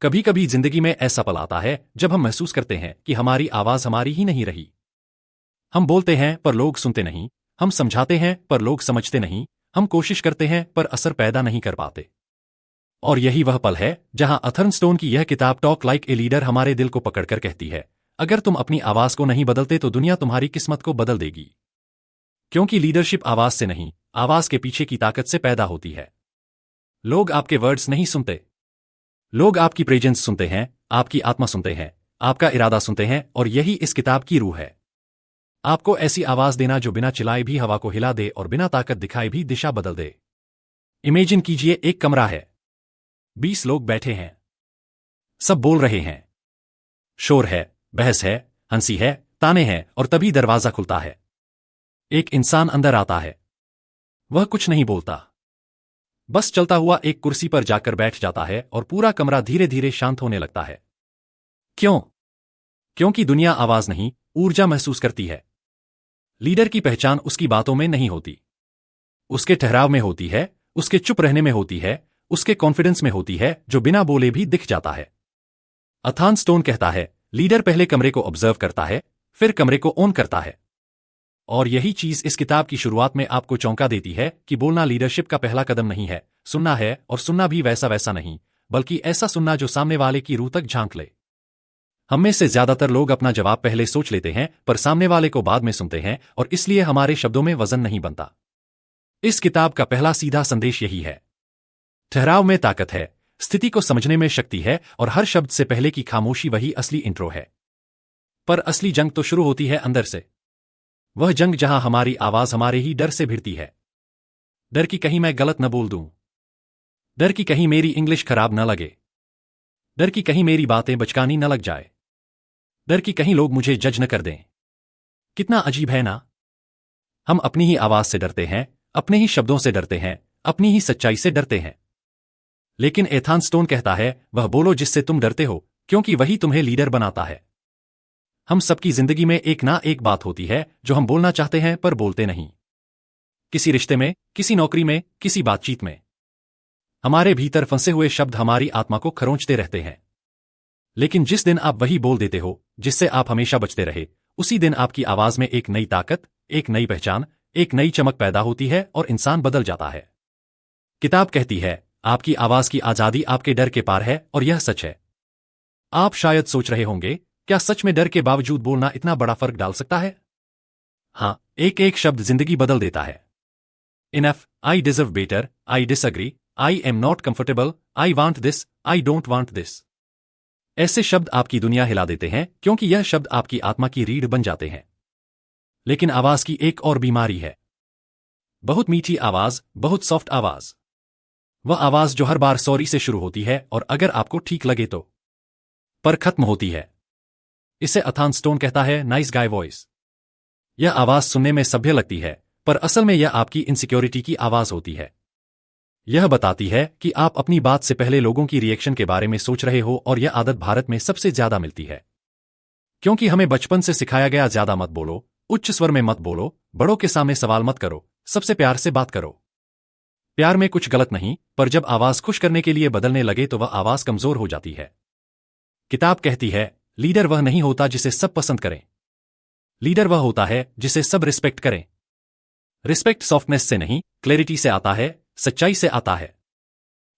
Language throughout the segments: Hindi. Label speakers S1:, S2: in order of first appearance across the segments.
S1: कभी कभी जिंदगी में ऐसा पल आता है जब हम महसूस करते हैं कि हमारी आवाज हमारी ही नहीं रही। हम बोलते हैं पर लोग सुनते नहीं, हम समझाते हैं पर लोग समझते नहीं, हम कोशिश करते हैं पर असर पैदा नहीं कर पाते। और यही वह पल है जहां अथर्नस्टोन की यह किताब टॉक लाइक ए लीडर हमारे दिल को पकड़कर कहती है, अगर तुम अपनी आवाज को नहीं बदलते तो दुनिया तुम्हारी किस्मत को बदल देगी। क्योंकि लीडरशिप आवाज से नहीं, आवाज के पीछे की ताकत से पैदा होती है। लोग आपके वर्ड्स नहीं सुनते, लोग आपकी प्रेजेंस सुनते हैं, आपकी आत्मा सुनते हैं, आपका इरादा सुनते हैं, और यही इस किताब की रूह है। आपको ऐसी आवाज देना जो बिना चिल्लाए भी हवा को हिला दे और बिना ताकत दिखाए भी दिशा बदल दे। इमेजिन कीजिए, एक कमरा है, 20 लोग बैठे हैं, सब बोल रहे हैं, शोर है, बहस है, हंसी है, ताने हैं, और तभी दरवाजा खुलता है। एक इंसान अंदर आता है। वह कुछ नहीं बोलता, बस चलता हुआ एक कुर्सी पर जाकर बैठ जाता है और पूरा कमरा धीरे धीरे शांत होने लगता है। क्यों? क्योंकि दुनिया आवाज नहीं, ऊर्जा महसूस करती है। लीडर की पहचान उसकी बातों में नहीं होती, उसके ठहराव में होती है, उसके चुप रहने में होती है, उसके कॉन्फिडेंस में होती है जो बिना बोले भी दिख जाता है। अथर्नस्टोन कहता है, लीडर पहले कमरे को ऑब्जर्व करता है, फिर कमरे को ऑन करता है। और यही चीज इस किताब की शुरुआत में आपको चौंका देती है कि बोलना लीडरशिप का पहला कदम नहीं है, सुनना है, और सुनना भी वैसा वैसा नहीं, बल्कि ऐसा सुनना जो सामने वाले की रूह तक झांक ले। हम में से ज्यादातर लोग अपना जवाब पहले सोच लेते हैं पर सामने वाले को बाद में सुनते हैं, और इसलिए हमारे शब्दों में वजन नहीं बनता। इस किताब का पहला सीधा संदेश यही है। ठहराव में ताकत है, स्थिति को समझने में शक्ति है, और हर शब्द से पहले की खामोशी वही असली इंट्रो है। पर असली जंग तो शुरू होती है अंदर से। वह जंग जहां हमारी आवाज हमारे ही डर से भिड़ती है। डर की कहीं मैं गलत न बोल दूं, डर की कहीं मेरी इंग्लिश खराब न लगे, डर की कहीं मेरी बातें बचकानी न लग जाए, डर की कहीं लोग मुझे जज न कर दें। कितना अजीब है ना? हम अपनी ही आवाज से डरते हैं, अपने ही शब्दों से डरते हैं, अपनी ही सच्चाई से डरते हैं। लेकिन एथर्नस्टोन कहता है, वह बोलो जिससे तुम डरते हो, क्योंकि वही तुम्हें लीडर बनाता है। हम सबकी जिंदगी में एक ना एक बात होती है जो हम बोलना चाहते हैं पर बोलते नहीं। किसी रिश्ते में, किसी नौकरी में, किसी बातचीत में। हमारे भीतर फंसे हुए शब्द हमारी आत्मा को खरोंचते रहते हैं। लेकिन जिस दिन आप वही बोल देते हो जिससे आप हमेशा बचते रहे, उसी दिन आपकी आवाज में एक नई ताकत, एक नई पहचान, एक नई चमक पैदा होती है और इंसान बदल जाता है। किताब कहती है, आपकी आवाज की आजादी आपके डर के पार है, और यह सच है। आप शायद सोच रहे होंगे, क्या सच में डर के बावजूद बोलना इतना बड़ा फर्क डाल सकता है? हाँ, एक एक शब्द जिंदगी बदल देता है। Enough, I deserve better, I disagree, I am not comfortable, I want this, I don't want this. ऐसे शब्द आपकी दुनिया हिला देते हैं क्योंकि यह शब्द आपकी आत्मा की रीढ़ बन जाते हैं। लेकिन आवाज की एक और बीमारी है। बहुत मीठी आवाज, बहुत सॉफ्ट आवाज। वह आवाज जो हर बार सॉरी से शुरू होती है और अगर आपको ठीक लगे तो, पर खत्म होती है। इसे अथर्नस्टोन कहता है नाइस गाय वॉइस। यह आवाज सुनने में सभ्य लगती है, पर असल में यह आपकी इनसिक्योरिटी की आवाज होती है। यह बताती है कि आप अपनी बात से पहले लोगों की रिएक्शन के बारे में सोच रहे हो, और यह आदत भारत में सबसे ज्यादा मिलती है। क्योंकि हमें बचपन से सिखाया गया, ज्यादा मत बोलो, उच्च स्वर में मत बोलो, बड़ों के सामने सवाल मत करो, सबसे प्यार से बात करो। प्यार में कुछ गलत नहीं, पर जब आवाज खुश करने के लिए बदलने लगे तो वह आवाज कमजोर हो जाती है। किताब कहती है, लीडर वह नहीं होता जिसे सब पसंद करें। लीडर वह होता है जिसे सब रिस्पेक्ट करें। रिस्पेक्ट सॉफ्टनेस से नहीं, क्लैरिटी से आता है, सच्चाई से आता है।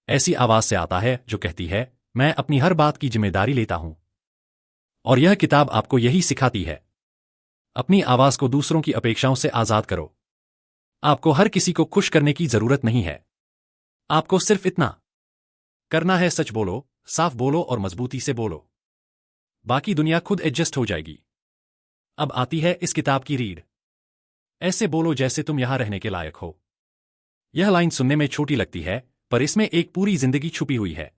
S1: ऐसी आवाज से आता है जो कहती है, मैं अपनी हर बात की जिम्मेदारी लेता हूं। और यह किताब आपको यही सिखाती है। अपनी आवाज को दूसरों की अपेक्षाओं से आजाद करो। आपको हर किसी को खुश करने की जरूरत नहीं है। आपको सिर्फ इतना करना है, सच बोलो, साफ बोलो और मजबूती से बोलो। बाकी दुनिया खुद एडजस्ट हो जाएगी। अब आती है इस किताब की रीढ़। ऐसे बोलो जैसे तुम यहां रहने के लायक हो। यह लाइन सुनने में छोटी लगती है, पर इसमें एक पूरी जिंदगी छुपी हुई है।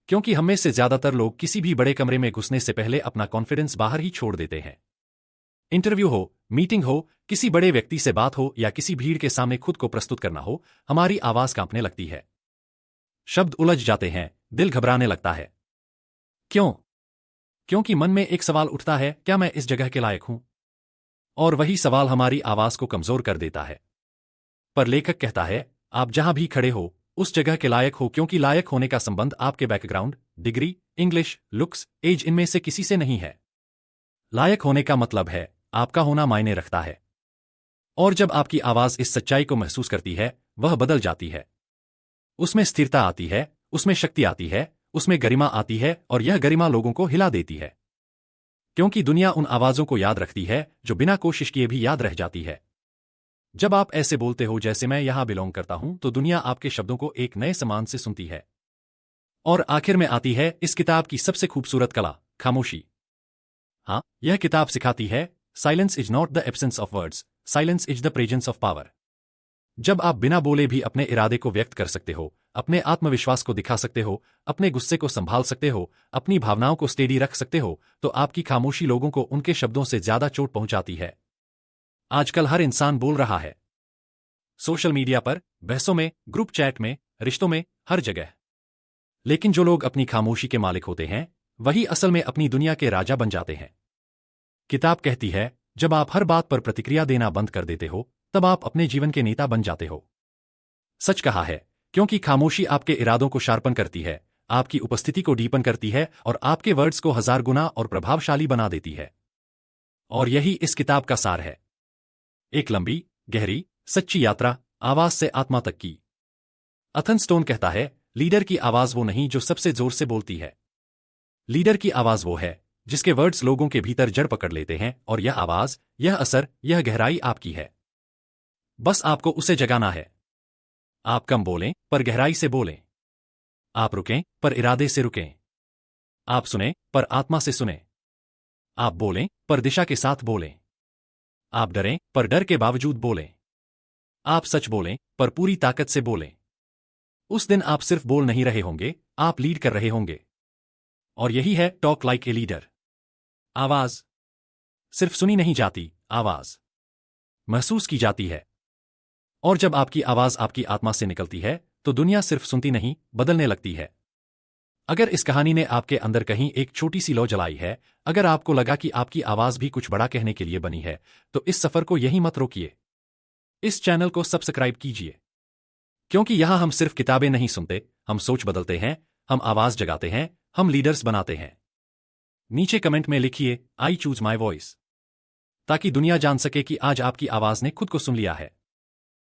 S1: क्योंकि हम में से ज्यादातर लोग किसी भी बड़े कमरे में घुसने से पहले अपना कॉन्फिडेंस बाहर ही छोड़ देते हैं। इंटरव्यू हो, मीटिंग हो, किसी बड़े व्यक्ति से बात हो या किसी भीड़ के सामने खुद को प्रस्तुत करना हो, हमारी आवाज कांपने लगती है। शब्द उलझ जाते हैं, दिल घबराने लगता है। क्यों? क्योंकि मन में एक सवाल उठता है, क्या मैं इस जगह के लायक हूं? और वही सवाल हमारी आवाज को कमजोर कर देता है। पर लेखक कहता है, आप जहां भी खड़े हो, उस जगह के लायक हो, क्योंकि लायक होने का संबंध आपके background, degree, English, looks, age इनमें से किसी से नहीं है। लायक होने का मतलब है आपका होना मायने रखता है। और जब आपकी आवाज इस सच्चाई को महसूस करती है, वह बदल जाती है। उसमें स्थिरता आती है, उसमें शक्ति आती है, उसमें गरिमा आती है और यह गरिमा लोगों को हिला देती है। क्योंकि दुनिया उन आवाजों को याद रखती है जो बिना कोशिश किए भी याद रह जाती है। जब आप ऐसे बोलते हो जैसे मैं यहां बिलोंग करता हूं, तो दुनिया आपके शब्दों को एक नए समान से सुनती है। और आखिर में आती है इस किताब की सबसे खूबसूरत कला, खामोशी। हाँ, यह किताब सिखाती है, silence is not the absence of words, silence is the presence of power. जब आप बिना बोले भी अपने इरादे को व्यक्त कर सकते हो, अपने आत्मविश्वास को दिखा सकते हो, अपने गुस्से को संभाल सकते हो, अपनी भावनाओं को स्टेडी रख सकते हो, तो आपकी खामोशी लोगों को उनके शब्दों से ज्यादा चोट पहुंचाती है। आजकल हर इंसान बोल रहा है। सोशल मीडिया पर, बहसों में, ग्रुप चैट में, रिश्तों में, हर जगह। लेकिन जो लोग अपनी खामोशी के मालिक होते हैं, वही असल में अपनी दुनिया के राजा बन जाते हैं। किताब कहती है, जब आप हर बात पर प्रतिक्रिया देना बंद कर देते हो, तब आप अपने जीवन के नेता बन जाते हो। सच कहा है, क्योंकि खामोशी आपके इरादों को शार्पन करती है, आपकी उपस्थिति को डीपन करती है और आपके वर्ड्स को 1000 गुना और प्रभावशाली बना देती है। और यही इस किताब का सार है। एक लंबी, गहरी, सच्ची यात्रा, आवाज से आत्मा तक की। अथन स्टोन कहता है, लीडर की आवाज वो नहीं जो सबसे जोर से बोलती है। लीडर की आवाज वो है जिसके वर्ड्स लोगों के भीतर जड़ पकड़ लेते हैं, और यह आवाज, यह असर, यह गहराई आपकी है। बस आपको उसे जगाना है। आप कम बोलें, पर गहराई से बोलें। आप रुकें, पर इरादे से रुकें। आप सुनें, पर आत्मा से सुनें। आप बोलें, पर दिशा के साथ बोलें। आप डरें, पर डर के बावजूद बोलें। आप सच बोलें, पर पूरी ताकत से बोलें। उस दिन आप सिर्फ बोल नहीं रहे होंगे, आप लीड कर रहे होंगे। और यही है टॉक लाइक ए लीडर। आवाज सिर्फ सुनी नहीं जाती, आवाज महसूस की जाती है। और जब आपकी आवाज आपकी आत्मा से निकलती है, तो दुनिया सिर्फ सुनती नहीं, बदलने लगती है। अगर इस कहानी ने आपके अंदर कहीं एक छोटी सी लौ जलाई है, अगर आपको लगा कि आपकी आवाज भी कुछ बड़ा कहने के लिए बनी है, तो इस सफर को यहीं मत रोकिए। इस चैनल को सब्सक्राइब कीजिए। क्योंकि यहां हम सिर्फ किताबें नहीं सुनते, हम सोच बदलते हैं, हम आवाज जगाते हैं, हम लीडर्स बनाते हैं। नीचे कमेंट में लिखिए, आई चूज माई वॉइस, ताकि दुनिया जान सके कि आज आपकी आवाज ने खुद को सुन लिया है।